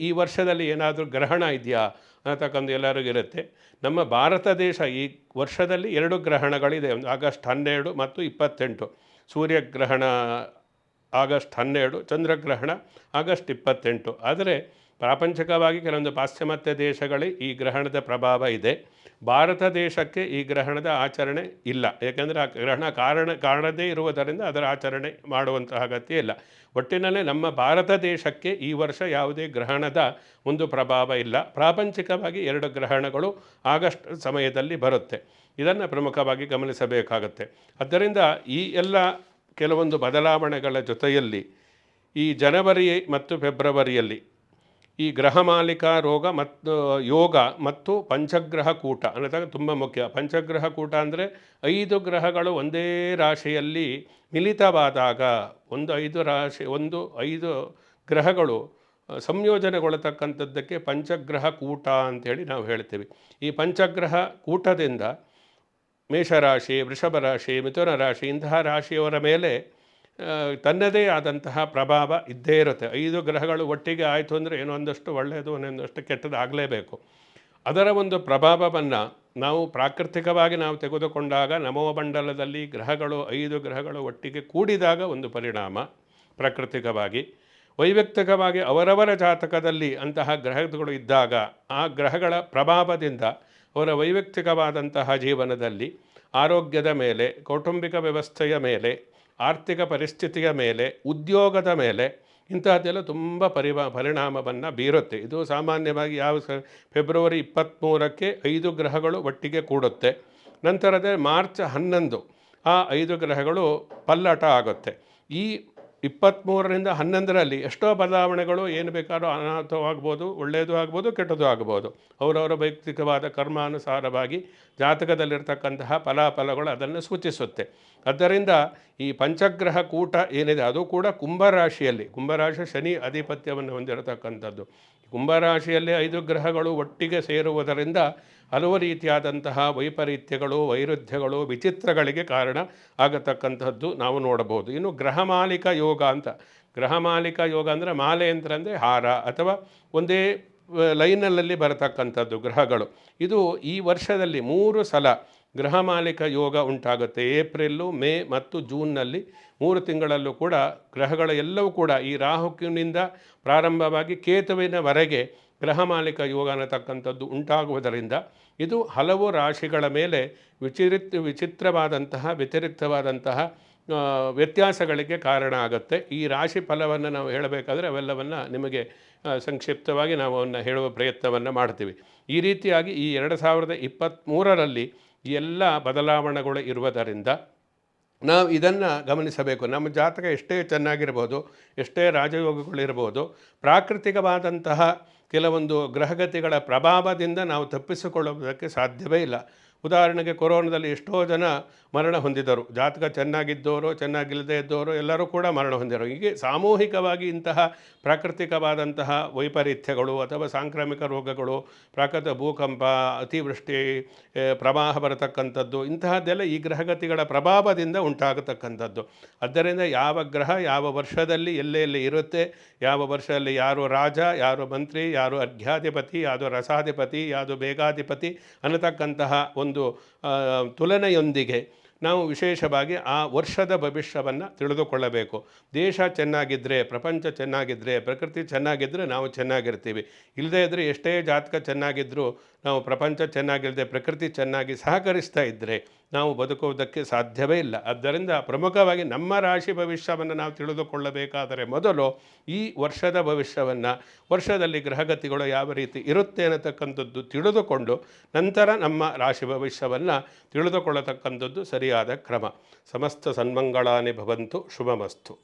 ಈ ವರ್ಷದಲ್ಲಿ ಏನಾದರೂ ಗ್ರಹಣ ಇದೆಯಾ ಅನ್ನತಕ್ಕಂಥ ಎಲ್ಲರಿಗೂ ಇರುತ್ತೆ. ನಮ್ಮ ಭಾರತ ದೇಶ ಈ ವರ್ಷದಲ್ಲಿ 2 ಗ್ರಹಣಗಳಿದೆ. ಒಂದು ಆಗಸ್ಟ್ 12 ಮತ್ತು 28. ಸೂರ್ಯಗ್ರಹಣ ಆಗಸ್ಟ್ 12, ಚಂದ್ರಗ್ರಹಣ ಆಗಸ್ಟ್ 28. ಆದರೆ ಪ್ರಾಪಂಚಿಕವಾಗಿ ಕೆಲವೊಂದು ಪಾಶ್ಚಿಮಾತ್ಯ ದೇಶಗಳಲ್ಲಿ ಈ ಗ್ರಹಣದ ಪ್ರಭಾವ ಇದೆ. ಭಾರತ ದೇಶಕ್ಕೆ ಈ ಗ್ರಹಣದ ಆಚರಣೆ ಇಲ್ಲ. ಏಕೆಂದರೆ ಆ ಗ್ರಹಣ ಕಾರಣದೇ ಇರುವುದರಿಂದ ಅದರ ಆಚರಣೆ ಮಾಡುವಂತಹ ಅಗತ್ಯ ಇಲ್ಲ. ಒಟ್ಟಿನಲ್ಲಿ ನಮ್ಮ ಭಾರತ ದೇಶಕ್ಕೆ ಈ ವರ್ಷ ಯಾವುದೇ ಗ್ರಹಣದ ಒಂದು ಪ್ರಭಾವ ಇಲ್ಲ. ಪ್ರಾಪಂಚಿಕವಾಗಿ 2 ಗ್ರಹಣಗಳು ಆಗಸ್ಟ್ ಸಮಯದಲ್ಲಿ ಬರುತ್ತೆ. ಇದನ್ನು ಪ್ರಮುಖವಾಗಿ ಗಮನಿಸಬೇಕಾಗುತ್ತೆ. ಆದ್ದರಿಂದ ಈ ಎಲ್ಲ ಕೆಲವೊಂದು ಬದಲಾವಣೆಗಳ ಜೊತೆಯಲ್ಲಿ ಈ ಜನವರಿ ಮತ್ತು ಫೆಬ್ರವರಿಯಲ್ಲಿ ಈ ಗ್ರಹಮಾಲಿಕಾ ರೋಗ ಮತ್ತು ಯೋಗ ಮತ್ತು ಪಂಚಗ್ರಹ ಕೂಟ ಅನ್ನೋದಾಗ ತುಂಬ ಮುಖ್ಯ. ಪಂಚಗ್ರಹ ಕೂಟ ಅಂದರೆ 5 ಗ್ರಹಗಳು ಒಂದೇ ರಾಶಿಯಲ್ಲಿ ಮಿಲಿತವಾದಾಗ 5 ಗ್ರಹಗಳು ಸಂಯೋಜನೆಗೊಳ್ಳತಕ್ಕಂಥದ್ದಕ್ಕೆ ಪಂಚಗ್ರಹ ಕೂಟ ಅಂಥೇಳಿ ನಾವು ಹೇಳ್ತೀವಿ. ಈ ಪಂಚಗ್ರಹ ಕೂಟದಿಂದ ಮೇಷರಾಶಿ, ವೃಷಭ ರಾಶಿ, ಮಿಥುನ ರಾಶಿ ಇಂತಹ ರಾಶಿಯವರ ಮೇಲೆ ತನ್ನದೇ ಆದಂತಹ ಪ್ರಭಾವ ಇದ್ದೇ ಇರುತ್ತೆ. 5 ಗ್ರಹಗಳು ಒಟ್ಟಿಗೆ ಆಯಿತು ಅಂದರೆ ಏನೋ ಒಂದಷ್ಟು ಒಳ್ಳೆಯದು, ಒಂದೊಂದಷ್ಟು ಕೆಟ್ಟದ್ದು ಆಗಲೇಬೇಕು. ಅದರ ಒಂದು ಪ್ರಭಾವವನ್ನು ನಾವು ಪ್ರಾಕೃತಿಕವಾಗಿ ನಾವು ತೆಗೆದುಕೊಂಡಾಗ ನವಮಂಡಲದಲ್ಲಿ ಗ್ರಹಗಳು 5 ಗ್ರಹಗಳು ಒಟ್ಟಿಗೆ ಕೂಡಿದಾಗ ಒಂದು ಪರಿಣಾಮ ಪ್ರಾಕೃತಿಕವಾಗಿ. ವೈಯಕ್ತಿಕವಾಗಿ ಅವರವರ ಜಾತಕದಲ್ಲಿ ಅಂತಹ ಗ್ರಹಗಳು ಇದ್ದಾಗ ಆ ಗ್ರಹಗಳ ಪ್ರಭಾವದಿಂದ ಅವರ ವೈಯಕ್ತಿಕವಾದಂತಹ ಜೀವನದಲ್ಲಿ ಆರೋಗ್ಯದ ಮೇಲೆ, ಕೌಟುಂಬಿಕ ವ್ಯವಸ್ಥೆಯ ಮೇಲೆ, ಆರ್ಥಿಕ ಪರಿಸ್ಥಿತಿಯ ಮೇಲೆ, ಉದ್ಯೋಗದ ಮೇಲೆ ಇಂತಹದ್ದೆಲ್ಲ ತುಂಬ ಪರಿಣಾಮವನ್ನು ಬೀರುತ್ತೆ. ಇದು ಸಾಮಾನ್ಯವಾಗಿ ಫೆಬ್ರವರಿ 23ಕ್ಕೆ 5 ಗ್ರಹಗಳು ಒಟ್ಟಿಗೆ ಕೂಡುತ್ತೆ. ನಂತರದ ಮಾರ್ಚ್ 11 ಆ 5 ಗ್ರಹಗಳು ಪಲ್ಲಟ ಆಗುತ್ತೆ. ಈ 23ರಿಂದ 11ರಲ್ಲಿ ಎಷ್ಟೋ ಬದಲಾವಣೆಗಳು ಏನು ಬೇಕಾದ್ರೂ ಅನಾಹುತವಾಗ್ಬೋದು, ಒಳ್ಳೆಯದು ಆಗ್ಬೋದು, ಕೆಟ್ಟದ್ದು ಆಗ್ಬೋದು. ಅವರವರ ವೈಯಕ್ತಿಕವಾದ ಕರ್ಮಾನುಸಾರವಾಗಿ ಜಾತಕದಲ್ಲಿರ್ತಕ್ಕಂತಹ ಫಲಾಫಲಗಳು ಅದನ್ನು ಸೂಚಿಸುತ್ತೆ. ಆದ್ದರಿಂದ ಈ ಪಂಚಗ್ರಹ ಕೂಟ ಏನಿದೆ ಅದು ಕೂಡ ಕುಂಭರಾಶಿಯಲ್ಲಿ, ಕುಂಭರಾಶಿ ಶನಿ ಆಧಿಪತ್ಯವನ್ನು ಹೊಂದಿರತಕ್ಕಂಥದ್ದು. ಕುಂಭರಾಶಿಯಲ್ಲಿ 5 ಗ್ರಹಗಳು ಒಟ್ಟಿಗೆ ಸೇರುವುದರಿಂದ ಹಲವು ರೀತಿಯಾದಂತಹ ವೈಪರೀತ್ಯಗಳು, ವೈರುಧ್ಯಗಳು, ವಿಚಿತ್ರಗಳಿಗೆ ಕಾರಣ ಆಗತಕ್ಕಂಥದ್ದು ನಾವು ನೋಡಬಹುದು. ಇನ್ನು ಗ್ರಹಮಾಲಿಕ ಯೋಗ ಅಂತ, ಗ್ರಹಮಾಲಿಕ ಯೋಗ ಅಂದರೆ ಮಾಲೆ ಅಂದರೆ ಹಾರ ಅಥವಾ ಒಂದೇ ಲೈನಲ್ಲಿ ಬರತಕ್ಕಂಥದ್ದು ಗ್ರಹಗಳು. ಇದು ಈ ವರ್ಷದಲ್ಲಿ 3 ಸಲ ಗ್ರಹಮಾಲಿಕ ಯೋಗ ಉಂಟಾಗುತ್ತೆ. ಏಪ್ರಿಲ್ಲು, ಮೇ ಮತ್ತು ಜೂನ್ನಲ್ಲಿ 3 ತಿಂಗಳಲ್ಲೂ ಕೂಡ ಗ್ರಹಗಳ ಎಲ್ಲವೂ ಕೂಡ ಈ ರಾಹುವಿನಿಂದ ಪ್ರಾರಂಭವಾಗಿ ಕೇತುವಿನವರೆಗೆ ಗ್ರಹಮಾಲಿಕ ಯೋಗ ಅನ್ನತಕ್ಕಂಥದ್ದು ಉಂಟಾಗುವುದರಿಂದ ಇದು ಹಲವು ರಾಶಿಗಳ ಮೇಲೆ ವಿಚಿತ್ರವಾದಂತಹ ವ್ಯತಿರಿಕ್ತವಾದಂತಹ ವ್ಯತ್ಯಾಸಗಳಿಗೆ ಕಾರಣ ಆಗುತ್ತೆ. ಈ ರಾಶಿ ಫಲವನ್ನು ನಾವು ಹೇಳಬೇಕಾದ್ರೆ ಅವೆಲ್ಲವನ್ನು ನಿಮಗೆ ಸಂಕ್ಷಿಪ್ತವಾಗಿ ನಾವು ಅವನ್ನು ಹೇಳುವ ಪ್ರಯತ್ನವನ್ನು ಮಾಡ್ತೀವಿ. ಈ ರೀತಿಯಾಗಿ ಈ 2023ರಲ್ಲಿ ಎಲ್ಲ ಬದಲಾವಣೆಗಳು ಇರುವುದರಿಂದ ನಾವು ಇದನ್ನು ಗಮನಿಸಬೇಕು. ನಮ್ಮ ಜಾತಕ ಎಷ್ಟೇ ಚೆನ್ನಾಗಿರ್ಬೋದು, ಎಷ್ಟೇ ರಾಜಯೋಗಗಳಿರ್ಬೋದು, ಪ್ರಾಕೃತಿಕವಾದಂತಹ ಕೆಲವೊಂದು ಗ್ರಹಗತಿಗಳ ಪ್ರಭಾವದಿಂದ ನಾವು ತಪ್ಪಿಸಿಕೊಳ್ಳುವುದಕ್ಕೆ ಸಾಧ್ಯವೇ ಇಲ್ಲ. ಉದಾಹರಣೆಗೆ ಕೊರೋನಾದಲ್ಲಿ ಎಷ್ಟೋ ಜನ ಮರಣ ಹೊಂದಿದರು. ಜಾತಕ ಚೆನ್ನಾಗಿದ್ದವರು, ಚೆನ್ನಾಗಿಲ್ಲದೆ ಇದ್ದವರು ಎಲ್ಲರೂ ಕೂಡ ಮರಣ ಹೊಂದಿದರು. ಹೀಗೆ ಸಾಮೂಹಿಕವಾಗಿ ಇಂತಹ ಪ್ರಾಕೃತಿಕವಾದಂತಹ ವೈಪರೀತ್ಯಗಳು ಅಥವಾ ಸಾಂಕ್ರಾಮಿಕ ರೋಗಗಳು, ಪ್ರಾಕೃತಿಕ ಭೂಕಂಪ, ಅತಿವೃಷ್ಟಿ, ಪ್ರವಾಹ ಬರತಕ್ಕಂಥದ್ದು ಇಂತಹದ್ದೆಲ್ಲ ಈ ಗ್ರಹಗತಿಗಳ ಪ್ರಭಾವದಿಂದ ಉಂಟಾಗತಕ್ಕಂಥದ್ದು. ಆದ್ದರಿಂದ ಯಾವ ಗ್ರಹ ಯಾವ ವರ್ಷದಲ್ಲಿ ಎಲ್ಲೆಲ್ಲಿ ಇರುತ್ತೆ, ಯಾವ ವರ್ಷದಲ್ಲಿ ಯಾರು ರಾಜ, ಯಾರು ಮಂತ್ರಿ, ಯಾರು ಅರ್ಘ್ಯಾಧಿಪತಿ, ಯಾವುದು ರಸಾಧಿಪತಿ, ಯಾವುದು ಬೇಗಾಧಿಪತಿ ಅನ್ನತಕ್ಕಂತಹ ಒಂದು ತುಲನೆಯೊಂದಿಗೆ ನಾವು ವಿಶೇಷವಾಗಿ ಆ ವರ್ಷದ ಭವಿಷ್ಯವನ್ನು ತಿಳಿದುಕೊಳ್ಳಬೇಕು. ದೇಶ ಚೆನ್ನಾಗಿದ್ದರೆ, ಪ್ರಪಂಚ ಚೆನ್ನಾಗಿದ್ದರೆ, ಪ್ರಕೃತಿ ಚೆನ್ನಾಗಿದ್ದರೆ ನಾವು ಚೆನ್ನಾಗಿರ್ತೀವಿ. ಇಲ್ಲದೇ ಇದ್ದರೆ ಎಷ್ಟೇ ಜಾತಕ ಚೆನ್ನಾಗಿದ್ದರೂ ನಾವು ಪ್ರಪಂಚ ಚೆನ್ನಾಗಿಲ್ಲದೆ ಪ್ರಕೃತಿ ಚೆನ್ನಾಗಿ ಸಹಕರಿಸ್ತಾ ಇದ್ದರೆ ನಾವು ಬದುಕುವುದಕ್ಕೆ ಸಾಧ್ಯವೇ ಇಲ್ಲ. ಆದ್ದರಿಂದ ಪ್ರಮುಖವಾಗಿ ನಮ್ಮ ರಾಶಿ ಭವಿಷ್ಯವನ್ನು ನಾವು ತಿಳಿದುಕೊಳ್ಳಬೇಕಾದರೆ ಮೊದಲು ಈ ವರ್ಷದ ಭವಿಷ್ಯವನ್ನು, ವರ್ಷದಲ್ಲಿ ಗ್ರಹಗತಿಗಳು ಯಾವ ರೀತಿ ಇರುತ್ತೆ ಅನ್ನತಕ್ಕಂಥದ್ದು ತಿಳಿದುಕೊಂಡು ನಂತರ ನಮ್ಮ ರಾಶಿ ಭವಿಷ್ಯವನ್ನು ತಿಳಿದುಕೊಳ್ಳತಕ್ಕಂಥದ್ದು ಸರಿಯಾದ ಕ್ರಮ. ಸಮಸ್ತ ಸನ್ಮಂಗಳಾನಿ ಭವಂತು. ಶುಭಮಸ್ತು.